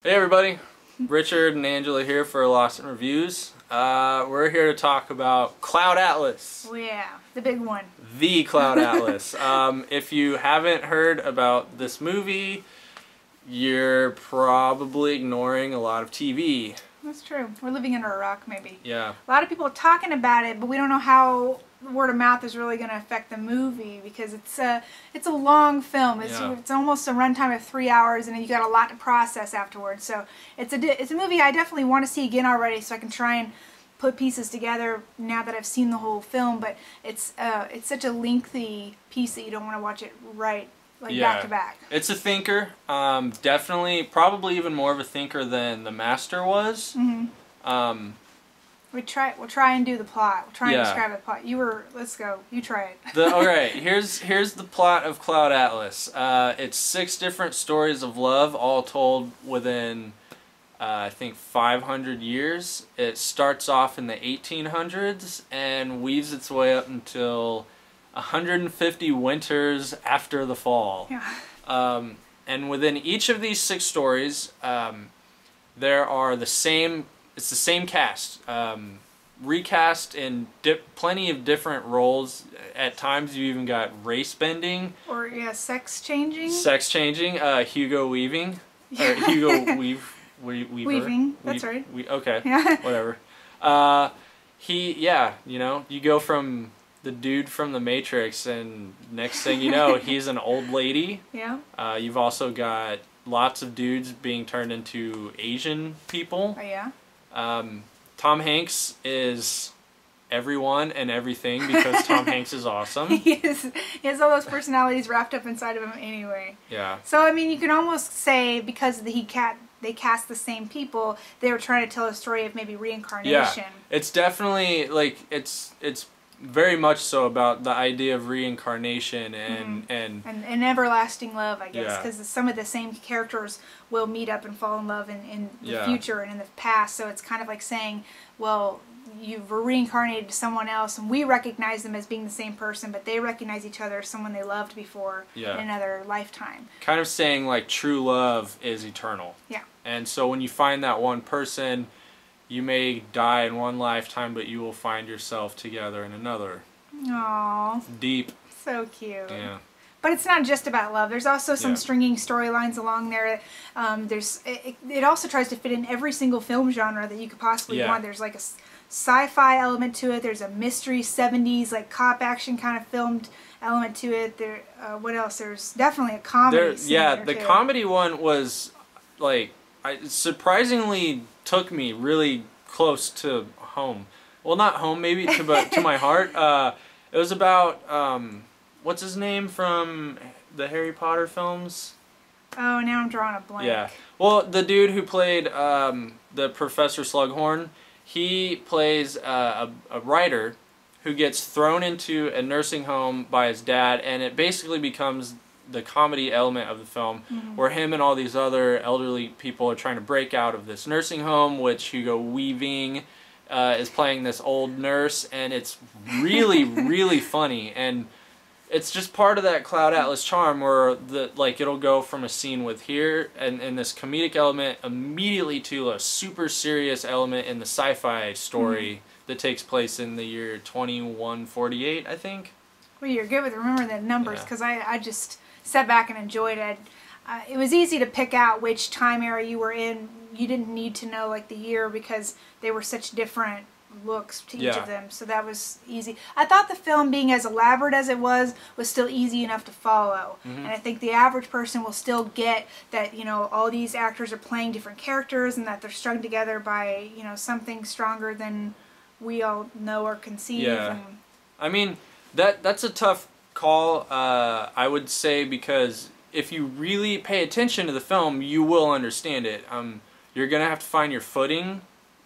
Hey everybody, Richard and Angela here for Lost in Reviews. We're here to talk about Cloud Atlas. Oh yeah, the big one. The Cloud Atlas. If you haven't heard about this movie, you're probably ignoring a lot of TV. That's true. We're living under a rock, maybe. Yeah. A lot of people are talking about it, but we don't know how word of mouth is really going to affect the movie because it's a long film. It's almost a runtime of 3 hours, and you got a lot to process afterwards. So it's a movie I definitely want to see again already, so I can try and put pieces together now that I've seen the whole film. But it's such a lengthy piece that you don't want to watch it back to back. It's a thinker. Definitely, probably even more of a thinker than The Master was. Mm-hmm. We'll try and do the plot. We'll try and describe the plot. Let's go. You try it. Alright, here's the plot of Cloud Atlas. It's 6 different stories of love, all told within, I think, 500 years. It starts off in the 1800s and weaves its way up until 150 winters after the fall. Yeah. And within each of these 6 stories, there are it's the same cast, recast in plenty of different roles. At times you even got race bending. Or, sex changing. Sex changing, Hugo Weaving. Or Hugo Weaver. Weaving, that's right. Okay, whatever. You go from the dude from The Matrix, and next thing you know, he's an old lady. Yeah. You've also got lots of dudes being turned into Asian people. Oh, yeah. Tom Hanks is everyone and everything because Tom Hanks is awesome. He has all those personalities wrapped up inside of him anyway. Yeah. So, I mean, you can almost say because they cast the same people, they were trying to tell a story of maybe reincarnation. Yeah. It's definitely, it's very much so about the idea of reincarnation and everlasting love, I guess, Yeah. because some of the same characters will meet up and fall in love in the future and in the past. So it's kind of like saying, well, you've reincarnated to someone else, and we recognize them as being the same person, but they recognize each other as someone they loved before in another lifetime. Kind of saying like true love is eternal. Yeah. And so when you find that one person, you may die in one lifetime, but you will find yourself together in another. Aww. Deep. So cute. Yeah. But it's not just about love. There's also some stringing storylines along there. It also tries to fit in every single film genre that you could possibly want. There's like a sci-fi element to it. There's a mystery 70s like cop action kind of filmed element to it. What else? There's definitely a comedy. The comedy one was like surprisingly took me really close to home. Well, not home, maybe but to my heart. It was about what's his name from the Harry Potter films? Oh, now I'm drawing a blank. Yeah. Well, the dude who played the Professor Slughorn, he plays a writer who gets thrown into a nursing home by his dad, and it basically becomes the comedy element of the film, where him and all these other elderly people are trying to break out of this nursing home, which Hugo Weaving is playing this old nurse, and it's really, really funny. And it's just part of that Cloud Atlas charm where it'll go from a scene with here and this comedic element immediately to a super serious element in the sci-fi story that takes place in the year 2148, I think. Well, you're good with remembering the numbers because I just sat back and enjoyed it. It was easy to pick out which time era you were in. You didn't need to know like the year because they were such different looks to each of them, so that was easy. I thought the film, being as elaborate as it was still easy enough to follow, and I think the average person will still get that, all these actors are playing different characters and that they're strung together by, something stronger than we all know or conceive. Yeah. I mean, that's a tough call, I would say, because if you really pay attention to the film, you will understand it. You're going to have to find your footing.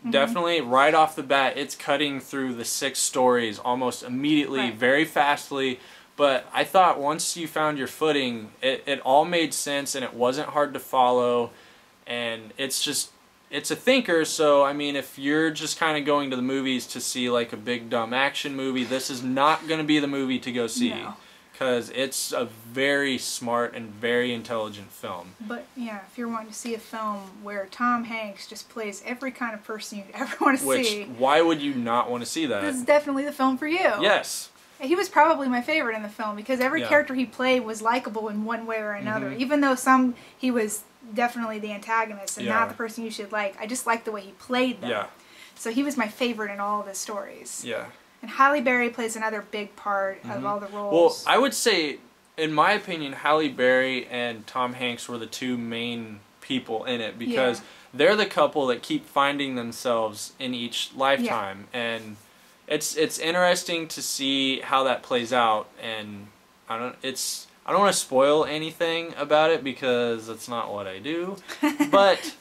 Definitely, right off the bat, it's cutting through the 6 stories almost immediately, very fastly. But I thought once you found your footing, it all made sense and it wasn't hard to follow. And it's a thinker, so I mean, if you're just kind of going to the movies to see like a big dumb action movie, this is not going to be the movie to go see. No. because it's a very smart and very intelligent film. But yeah, if you're wanting to see a film where Tom Hanks just plays every kind of person you'd ever want to see, Why would you not want to see that? this is definitely the film for you. Yes. He was probably my favorite in the film because every character he played was likable in one way or another. Even though he was definitely the antagonist and not the person you should like. I just liked the way he played them. Yeah. So he was my favorite in all of his stories. Yeah. And Halle Berry plays another big part of all the roles. Well, I would say, in my opinion, Halle Berry and Tom Hanks were the two main people in it because they're the couple that keep finding themselves in each lifetime, and it's interesting to see how that plays out. And I don't want to spoil anything about it because that's not what I do, but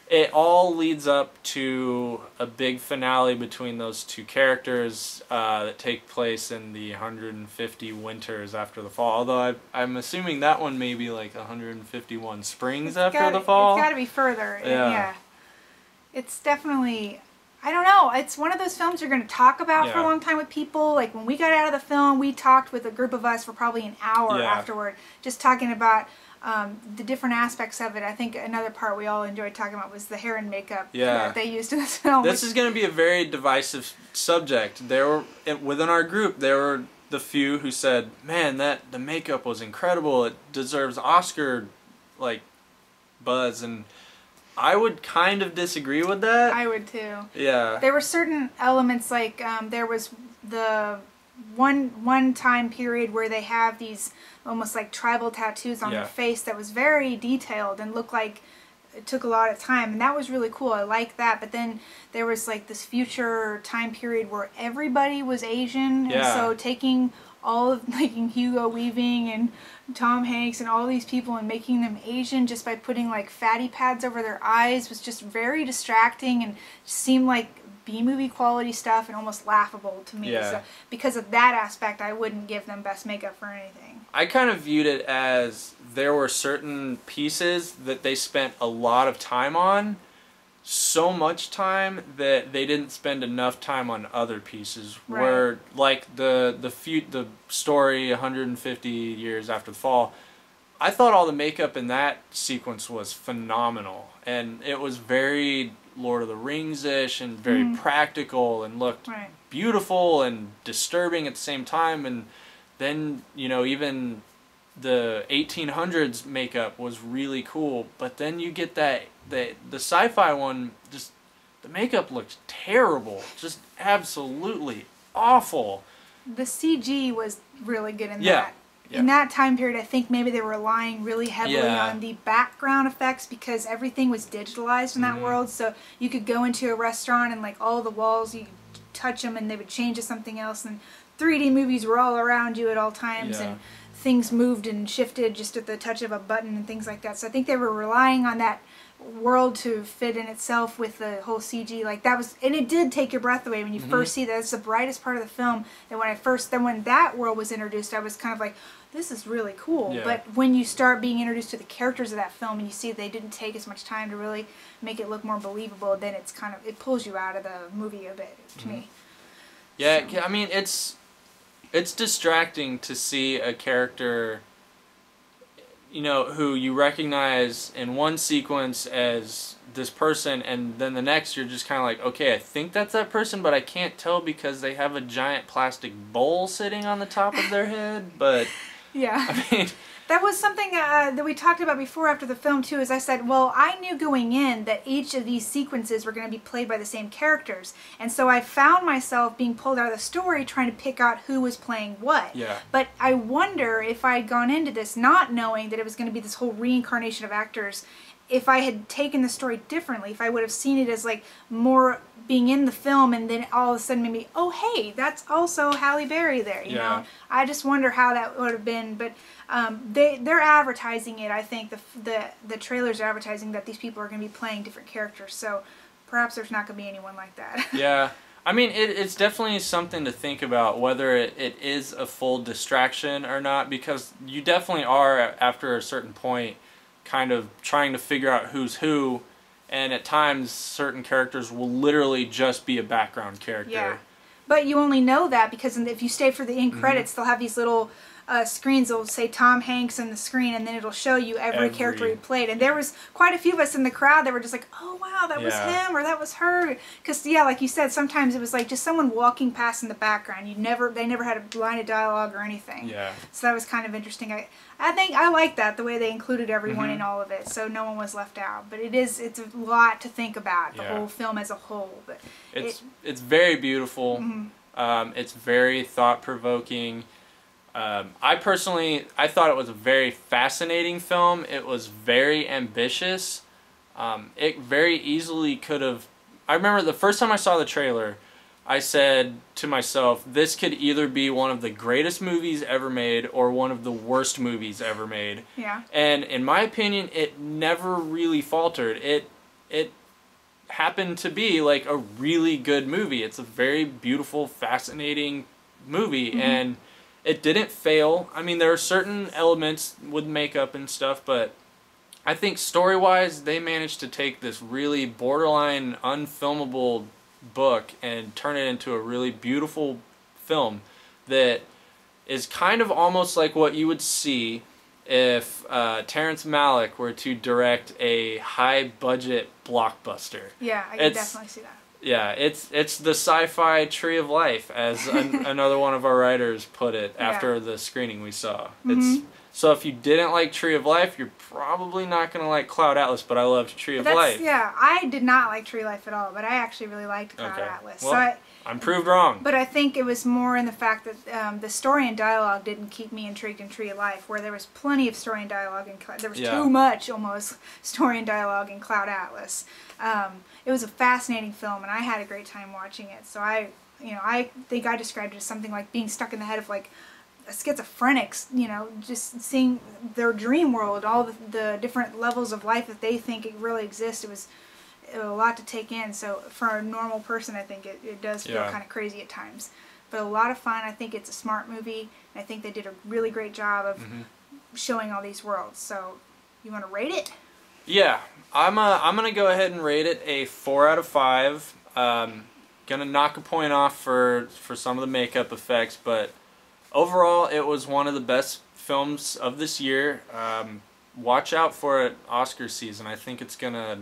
it all leads up to a big finale between those two characters that take place in the 150 winters after the fall. Although I'm assuming that one may be like 151 springs after the fall. It's got to be further. Yeah. It's definitely, I don't know. It's one of those films you're going to talk about for a long time with people. Like when we got out of the film, we talked with a group of us for probably an hour afterward, just talking about the different aspects of it. I think another part we all enjoyed talking about was the hair and makeup that they used in this film. This is going to be a very divisive subject. Within our group, there were the few who said, "Man, the makeup was incredible. It deserves Oscar buzz," and I would kind of disagree with that. I would too. Yeah. There were certain elements like there was the one time period where they have these almost like tribal tattoos on their face that was very detailed and looked like it took a lot of time, and that was really cool. I like that. But then there was like this future time period where everybody was Asian, and so taking all of Hugo Weaving and Tom Hanks and all these people and making them Asian just by putting like fatty pads over their eyes was just very distracting and seemed like B-movie quality stuff and almost laughable to me. So because of that aspect, I wouldn't give them best makeup for anything. I kind of viewed it as there were certain pieces that they spent a lot of time on, so much time that they didn't spend enough time on other pieces. Where like the story 150 years after the fall, I thought all the makeup in that sequence was phenomenal, and it was very Lord of the Rings-ish and very practical and looked beautiful and disturbing at the same time. And then, even the 1800s makeup was really cool, but then you get the sci-fi one, just the makeup looked terrible, just absolutely awful. The CG was really good in that. In that time period, I think maybe they were relying really heavily on the background effects because everything was digitalized in that world. So you could go into a restaurant and like all the walls, you could touch them and they would change to something else. And 3D movies were all around you at all times, and things moved and shifted just at the touch of a button and things like that. So I think they were relying on that world to fit in itself with the whole CG. Like that was, and it did take your breath away when you first see that. It's the brightest part of the film. And when that world was introduced, I was kind of like, this is really cool. But when you start being introduced to the characters of that film and you see they didn't take as much time to really make it look more believable, then it's kind of, it pulls you out of the movie a bit to me. Yeah, so. I mean, it's distracting to see a character, who you recognize in one sequence as this person, and then the next you're just kind of like, okay, I think that's that person, but I can't tell because they have a giant plastic bowl sitting on the top of their head. But I mean, that was something that we talked about before after the film too, is I said, well, I knew going in that each of these sequences were going to be played by the same characters, and so I found myself being pulled out of the story trying to pick out who was playing what. But I wonder if I had gone into this not knowing that it was going to be this whole reincarnation of actors, if I had taken the story differently, if I would have seen it as like more being in the film and then all of a sudden maybe, oh hey, that's also Halle Berry there, you know? I just wonder how that would have been. But they're advertising it. I think the trailers are advertising that these people are going to be playing different characters, so perhaps there's not going to be anyone like that. I mean, it's definitely something to think about, whether it is a full distraction or not, because you definitely are, after a certain point, kind of trying to figure out who's who, and at times certain characters will literally just be a background character. But you only know that because if you stay for the end credits, they'll have these little screens will say Tom Hanks on the screen, and then it'll show you every character he played. And there was quite a few of us in the crowd that were just like, oh wow, that was him, or that was her. Because like you said, sometimes it was like just someone walking past in the background. They never had a line of dialogue or anything. Yeah. So that was kind of interesting. I think I like that, the way they included everyone in all of it, so no one was left out. But it's a lot to think about, the whole film as a whole. But it's very beautiful. It's very thought-provoking. I thought it was a very fascinating film. It was very ambitious. It very easily could have... I remember the first time I saw the trailer, I said to myself, this could either be one of the greatest movies ever made or one of the worst movies ever made. Yeah. And in my opinion, it never really faltered. It happened to be like a really good movie. It's a very beautiful, fascinating movie, and it didn't fail. I mean, there are certain elements with makeup and stuff, but I think story-wise, they managed to take this really borderline unfilmable book and turn it into a really beautiful film that is kind of almost like what you would see if Terrence Malick were to direct a high-budget blockbuster. Yeah, I can definitely see that. Yeah, it's the sci-fi tree of life, as another one of our writers put it after the screening we saw. So if you didn't like Tree of Life, you're probably not going to like Cloud Atlas, but I loved Tree of Life. Yeah, I did not like Tree of Life at all, but I actually really liked Cloud Atlas. Well, I'm proved wrong. But I think it was more in the fact that the story and dialogue didn't keep me intrigued in Tree of Life, where there was plenty of story and dialogue, and there was too much, almost, story and dialogue in Cloud Atlas. It was a fascinating film, and I had a great time watching it. So I think I described it as something like being stuck in the head of like schizophrenics, just seeing their dream world, all the different levels of life that they think it really exists. It was a lot to take in. So for a normal person, I think it does feel kind of crazy at times. But a lot of fun. I think it's a smart movie. And I think they did a really great job of showing all these worlds. So you want to rate it? Yeah, I'm gonna go ahead and rate it a 4 out of 5. Gonna knock a point off for some of the makeup effects, but overall, it was one of the best films of this year. Watch out for it Oscar season. I think it's gonna,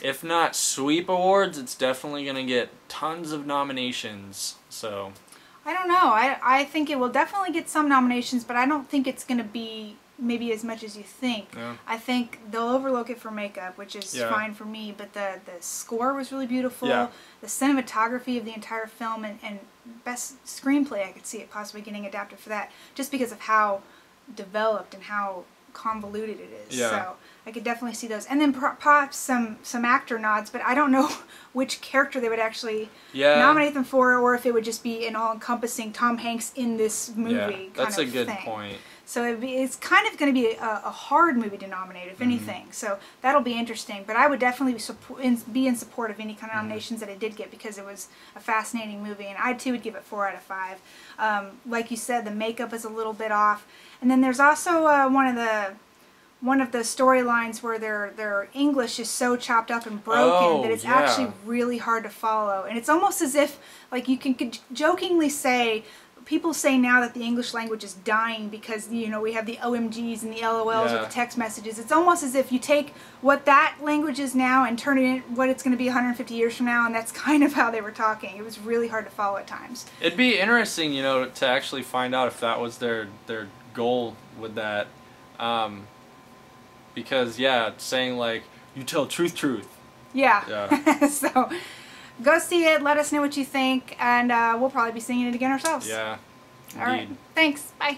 if not sweep awards, it's definitely gonna get tons of nominations. So I don't know. I think it will definitely get some nominations, but I don't think it's gonna be maybe as much as you think. Yeah. I think they'll overlook it for makeup, which is fine for me, but the score was really beautiful. The cinematography of the entire film, and best screenplay, I could see it possibly getting adapted for that, just because of how developed and how convoluted it is. So I could definitely see those. And then perhaps some actor nods, but I don't know which character they would actually nominate them for, or if it would just be an all-encompassing Tom Hanks in this movie that's kind a of good thing. point. So it's kind of going to be a hard movie to nominate, if anything. So that'll be interesting. But I would definitely be in support of any kind of nominations that it did get, because it was a fascinating movie. And I, too, would give it 4 out of 5. Like you said, the makeup is a little bit off. And then there's also one of the storylines where their English is so chopped up and broken that it's actually really hard to follow. And it's almost as if, like, you can jokingly say... People say now that the English language is dying because, we have the OMGs and the LOLs with the text messages. It's almost as if you take what that language is now and turn it in what it's going to be 150 years from now, and that's kind of how they were talking. It was really hard to follow at times. It'd be interesting, to actually find out if that was their goal with that. Because, saying, like, you tell truth. Yeah. So... go see it, let us know what you think, and we'll probably be seeing it again ourselves. Yeah, indeed. All right. Thanks. Bye.